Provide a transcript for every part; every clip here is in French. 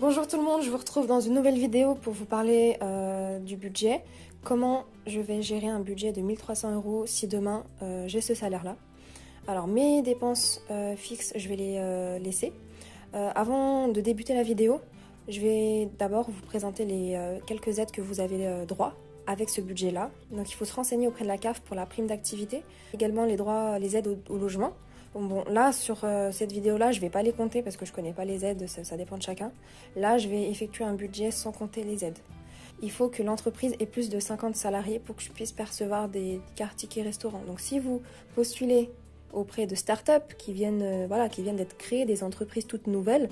Bonjour tout le monde, je vous retrouve dans une nouvelle vidéo pour vous parler du budget. Comment je vais gérer un budget de 1300 € si demain j'ai ce salaire-là. Alors mes dépenses fixes, je vais les laisser. Avant de débuter la vidéo, je vais d'abord vous présenter les quelques aides que vous avez droit avec ce budget-là. Donc il faut se renseigner auprès de la CAF pour la prime d'activité. Également les aides au logement. Bon, là, sur cette vidéo-là, je ne vais pas les compter parce que je ne connais pas les aides, ça dépend de chacun. Là, je vais effectuer un budget sans compter les aides. Il faut que l'entreprise ait plus de 50 salariés pour que je puisse percevoir des cartes tickets restaurants. Donc, si vous postulez auprès de startups qui viennent d'être créées, des entreprises toutes nouvelles,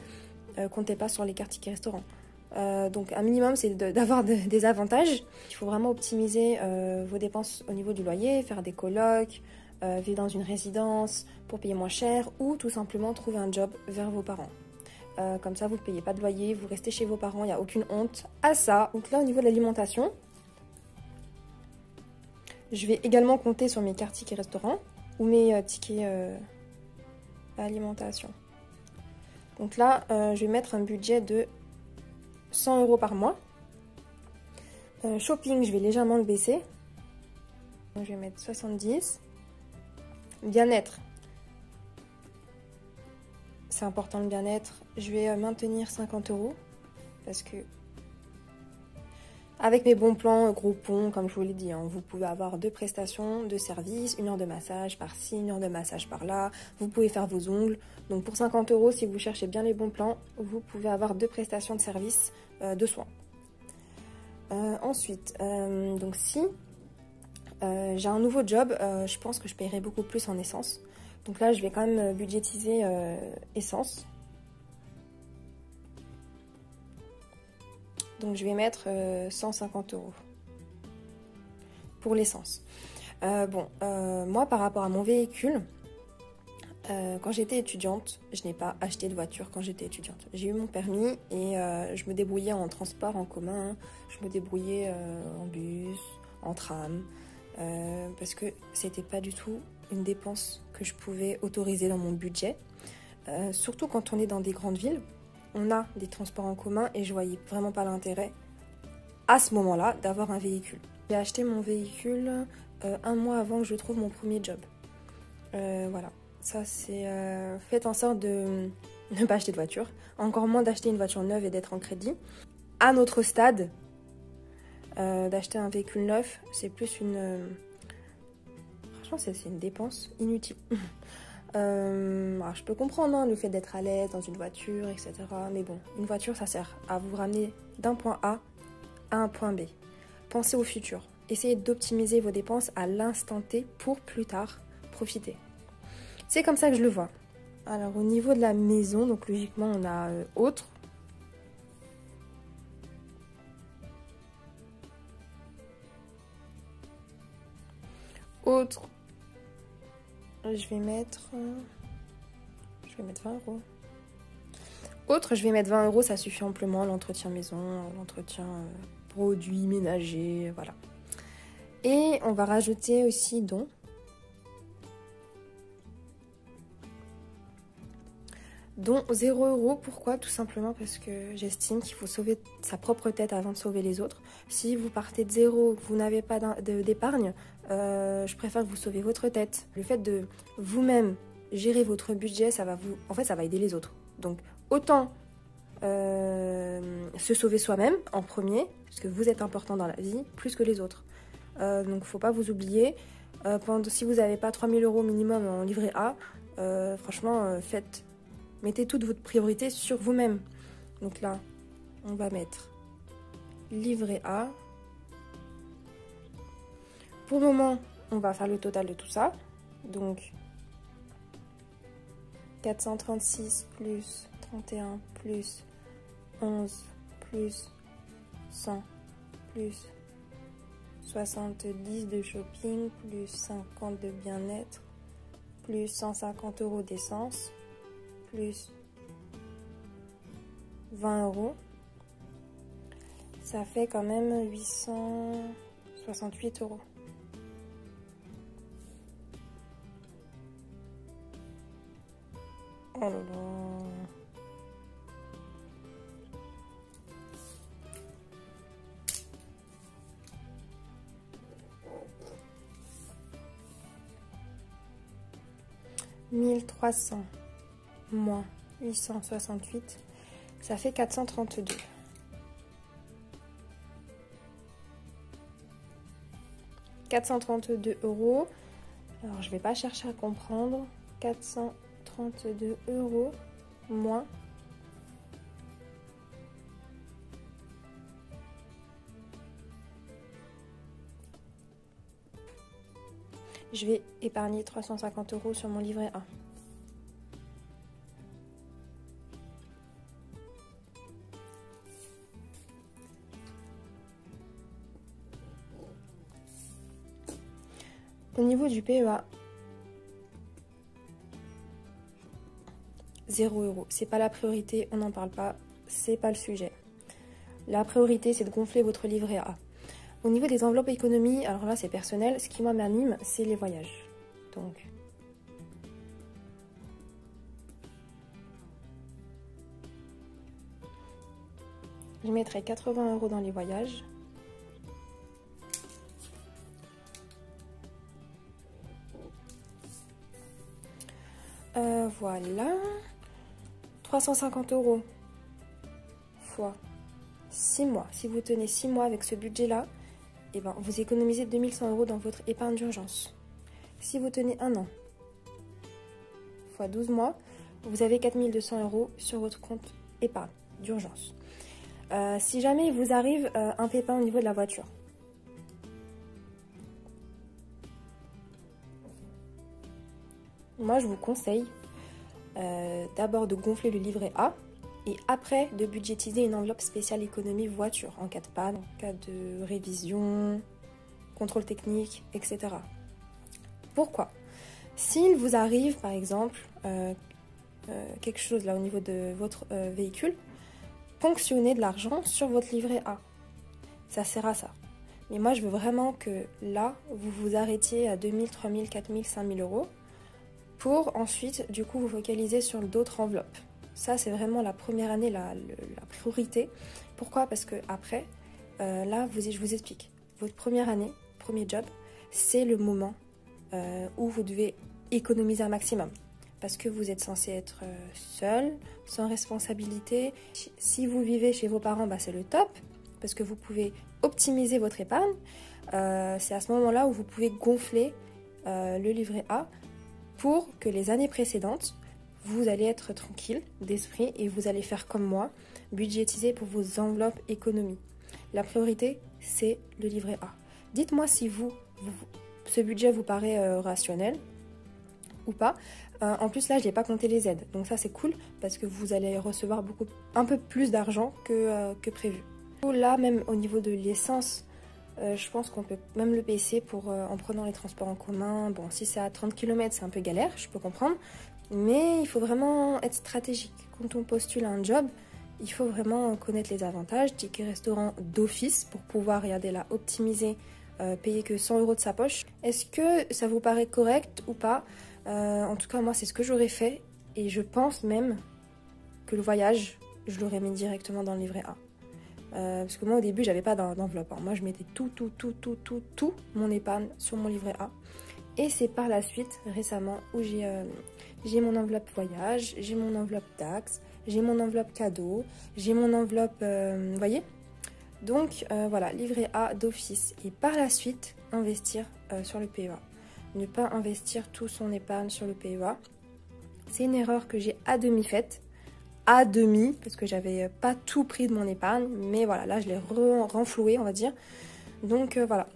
comptez pas sur les cartes tickets restaurants. Donc, un minimum, c'est d'avoir des avantages. Il faut vraiment optimiser vos dépenses au niveau du loyer, faire des colocs, vivre dans une résidence pour payer moins cher ou tout simplement trouver un job vers vos parents. Comme ça, vous ne payez pas de loyer, vous restez chez vos parents, il n'y a aucune honte à ça. Donc là, au niveau de l'alimentation, je vais également compter sur mes cartes tickets restaurants ou mes tickets alimentation. Donc là, je vais mettre un budget de 100 € par mois. Shopping, je vais légèrement le baisser. Donc, je vais mettre 70. Bien-être, c'est important le bien-être. Je vais maintenir 50 € parce que avec mes bons plans Groupon, comme je vous l'ai dit, hein, vous pouvez avoir 2 prestations de service, 1 heure de massage par-ci, 1 heure de massage par-là. Vous pouvez faire vos ongles. Donc pour 50 €, si vous cherchez bien les bons plans, vous pouvez avoir 2 prestations de service de soins. Ensuite, donc si j'ai un nouveau job, je pense que je paierai beaucoup plus en essence. Donc là, je vais quand même budgétiser essence. Donc je vais mettre 150 € pour l'essence. Moi, par rapport à mon véhicule, quand j'étais étudiante, je n'ai pas acheté de voiture quand j'étais étudiante. J'ai eu mon permis et je me débrouillais en transport en commun, je me débrouillais en bus, en tram. Parce que c'était pas du tout une dépense que je pouvais autoriser dans mon budget. Surtout quand on est dans des grandes villes, on a des transports en commun et je voyais vraiment pas l'intérêt à ce moment-là d'avoir un véhicule. J'ai acheté mon véhicule un mois avant que je trouve mon premier job. Voilà, ça c'est faites en sorte de ne pas acheter de voiture, encore moins d'acheter une voiture neuve et d'être en crédit. À notre stade, d'acheter un véhicule neuf, c'est plus une... Franchement, c'est une dépense inutile. Alors, je peux comprendre hein, le fait d'être à l'aise dans une voiture, etc. Mais bon, une voiture, ça sert à vous ramener d'un point A à un point B. Pensez au futur. Essayez d'optimiser vos dépenses à l'instant T pour plus tard profiter. C'est comme ça que je le vois. Alors, au niveau de la maison, donc logiquement, on a autre. Autre, je vais mettre 20 €. Autre, je vais mettre 20 €, ça suffit amplement, l'entretien maison, l'entretien produits ménagers, voilà. Et on va rajouter aussi dons. Dont 0 €, pourquoi? Tout simplement parce que j'estime qu'il faut sauver sa propre tête avant de sauver les autres. Si vous partez de zéro, que vous n'avez pas d'épargne, je préfère que vous sauvez votre tête. Le fait de vous-même gérer votre budget, ça va aider les autres. Donc autant se sauver soi-même en premier, parce que vous êtes important dans la vie, plus que les autres. Donc il ne faut pas vous oublier. Si vous n'avez pas 3 000 € minimum en livret A, franchement, mettez toute votre priorité sur vous-même. Donc là, on va mettre livret A. Pour le moment, on va faire le total de tout ça. Donc, 436 plus 31 plus 11 plus 100 plus 70 de shopping plus 50 de bien-être plus 150 € d'essence plus 20 €, ça fait quand même 868 €. Oh là là. 1300 moins 868, ça fait 432. « 432 euros. Alors, je vais pas chercher à comprendre. 432 euros moins. Je vais épargner 350 euros sur mon livret A. Au niveau du PEA, 0 euros. C'est pas la priorité, on n'en parle pas, c'est pas le sujet. La priorité, c'est de gonfler votre livret A. Au niveau des enveloppes économie, alors là c'est personnel, ce qui moi m'anime, c'est les voyages. Donc, je mettrai 80 euros dans les voyages. Voilà, 350 euros fois 6 mois. Si vous tenez 6 mois avec ce budget-là, eh ben, vous économisez 2100 euros dans votre épargne d'urgence. Si vous tenez 1 an fois 12 mois, vous avez 4200 euros sur votre compte épargne d'urgence. Si jamais il vous arrive un pépin au niveau de la voiture, moi je vous conseille d'abord de gonfler le livret A et après de budgétiser une enveloppe spéciale économie voiture en cas de panne, en cas de révision, contrôle technique, etc. Pourquoi? S'il vous arrive par exemple quelque chose là au niveau de votre véhicule, ponctionnez de l'argent sur votre livret A. Ça sert à ça. Mais moi je veux vraiment que là vous vous arrêtiez à 2000, 3000, 4000, 5000 euros. Pour ensuite, du coup, vous focaliser sur d'autres enveloppes. Ça, c'est vraiment la première année, la priorité. Pourquoi? Parce que après, là, je vous explique. Votre première année, premier job, c'est le moment où vous devez économiser un maximum. Parce que vous êtes censé être seul, sans responsabilité. Si vous vivez chez vos parents, bah, c'est le top. Parce que vous pouvez optimiser votre épargne. C'est à ce moment-là où vous pouvez gonfler le livret A pour que les années précédentes, vous allez être tranquille d'esprit et vous allez faire comme moi, budgétiser pour vos enveloppes économie. La priorité, c'est le livret A. Dites-moi si ce budget vous paraît rationnel ou pas. En plus, là, je n'ai pas compté les aides. Donc ça, c'est cool parce que vous allez recevoir un peu plus d'argent que prévu. Là, même au niveau de l'essence, je pense qu'on peut même le baisser en prenant les transports en commun. Bon, si c'est à 30 km, c'est un peu galère, je peux comprendre. Mais il faut vraiment être stratégique. Quand on postule à un job, il faut vraiment connaître les avantages. Ticket restaurant d'office pour pouvoir, regardez là, optimiser, payer que 100 euros de sa poche. Est-ce que ça vous paraît correct ou pas? En tout cas, moi, c'est ce que j'aurais fait. Et je pense même que le voyage, je l'aurais mis directement dans le livret A. Parce que moi au début j'avais pas d'enveloppe, hein. Moi je mettais tout mon épargne sur mon livret A et c'est par la suite récemment où j'ai mon enveloppe voyage, j'ai mon enveloppe taxe, j'ai mon enveloppe cadeau, j'ai mon enveloppe vous voyez, donc voilà, livret A d'office et par la suite investir sur le PEA, ne pas investir tout son épargne sur le PEA. C'est une erreur que j'ai à demi faite, parce que j'avais pas tout pris de mon épargne, mais voilà, là je l'ai renfloué on va dire, donc voilà.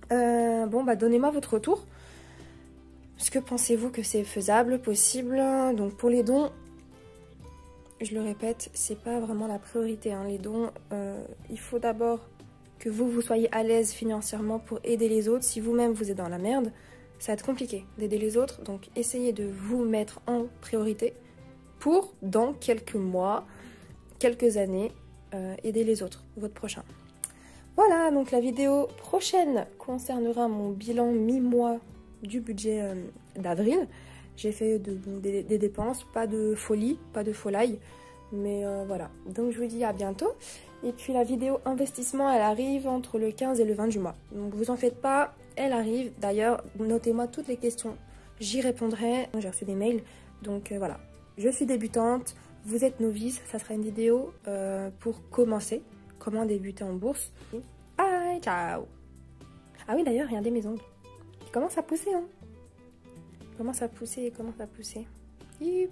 Bon bah donnez-moi votre retour, est-ce que pensez-vous que c'est faisable, possible? Donc pour les dons, je le répète, c'est pas vraiment la priorité, hein. Les dons, il faut d'abord que vous soyez à l'aise financièrement pour aider les autres. Si vous-même vous êtes dans la merde, ça va être compliqué d'aider les autres, donc essayez de vous mettre en priorité pour, dans quelques mois, quelques années, aider les autres, votre prochain. Voilà, donc la vidéo prochaine concernera mon bilan mi-mois du budget d'avril. J'ai fait des dépenses, pas de folie, pas de folie, mais voilà. Donc je vous dis à bientôt. Et puis la vidéo investissement, elle arrive entre le 15 et le 20 du mois. Donc vous en faites pas, elle arrive. D'ailleurs, notez-moi toutes les questions. j'y répondrai. J'ai reçu des mails, donc voilà. Je suis débutante, vous êtes novice, ça sera une vidéo pour commencer, comment débuter en bourse. Bye, ciao. Ah oui, d'ailleurs, regardez mes ongles. Ils commencent à pousser, hein. Ils commencent à pousser, ils commencent à pousser. Youp.